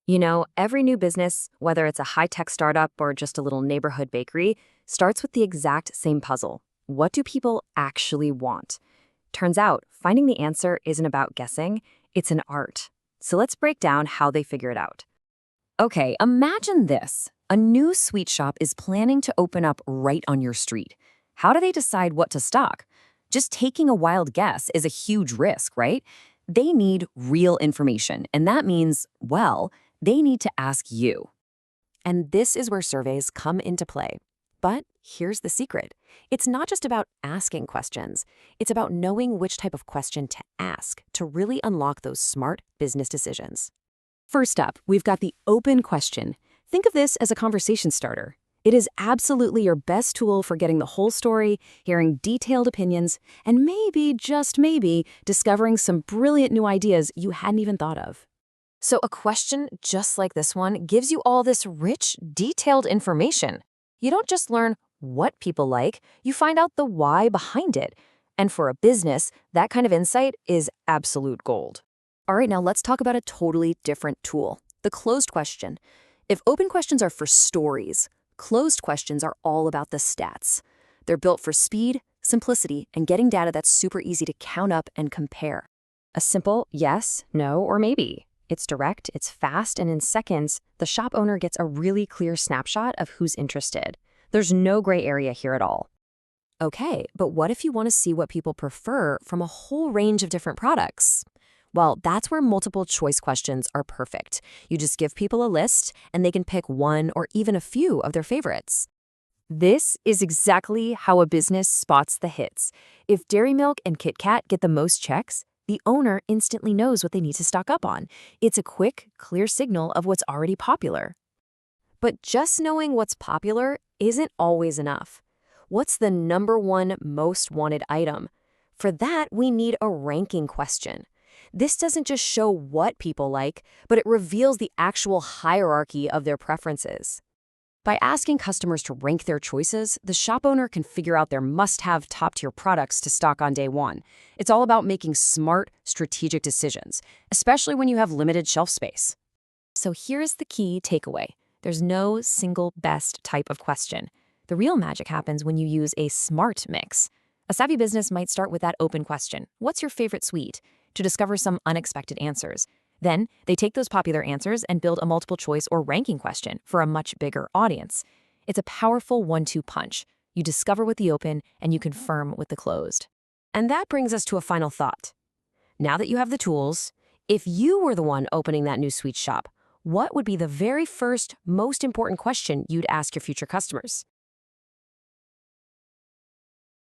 Every new business, whether it's a high-tech startup or just a little neighborhood bakery, starts with the exact same puzzle. What do people actually want? Turns out, finding the answer isn't about guessing, it's an art. So let's break down how they figure it out. Okay, imagine this. A new sweet shop is planning to open up right on your street. How do they decide what to stock? Just taking a wild guess is a huge risk, right? They need real information, and that means, well, they need to ask you. And this is where surveys come into play. But here's the secret. It's not just about asking questions. It's about knowing which type of question to ask to really unlock those smart business decisions. First up, we've got the open question. Think of this as a conversation starter. It is absolutely your best tool for getting the whole story, hearing detailed opinions, and maybe, just maybe, discovering some brilliant new ideas you hadn't even thought of. So a question just like this one gives you all this rich, detailed information. You don't just learn what people like, you find out the why behind it. And for a business, that kind of insight is absolute gold. All right, now let's talk about a totally different tool, the closed question. If open questions are for stories, closed questions are all about the stats. They're built for speed, simplicity, and getting data that's super easy to count up and compare. A simple yes, no, or maybe. It's direct, it's fast, and in seconds, the shop owner gets a really clear snapshot of who's interested. There's no gray area here at all. Okay, but what if you want to see what people prefer from a whole range of different products? Well, that's where multiple choice questions are perfect. You just give people a list, and they can pick one or even a few of their favorites. This is exactly how a business spots the hits. If Dairy Milk and Kit Kat get the most checks, the owner instantly knows what they need to stock up on. It's a quick, clear signal of what's already popular. But just knowing what's popular isn't always enough. What's the number one most wanted item? For that, we need a ranking question. This doesn't just show what people like, but it reveals the actual hierarchy of their preferences. By asking customers to rank their choices, the shop owner can figure out their must-have top-tier products to stock on day one. It's all about making smart, strategic decisions, especially when you have limited shelf space. So here's the key takeaway. There's no single best type of question. The real magic happens when you use a smart mix. A savvy business might start with that open question, what's your favorite sweet? To discover some unexpected answers. Then, they take those popular answers and build a multiple choice or ranking question for a much bigger audience. It's a powerful 1-2 punch. You discover with the open and you confirm with the closed. And that brings us to a final thought. Now that you have the tools, if you were the one opening that new sweet shop, what would be the very first, most important question you'd ask your future customers?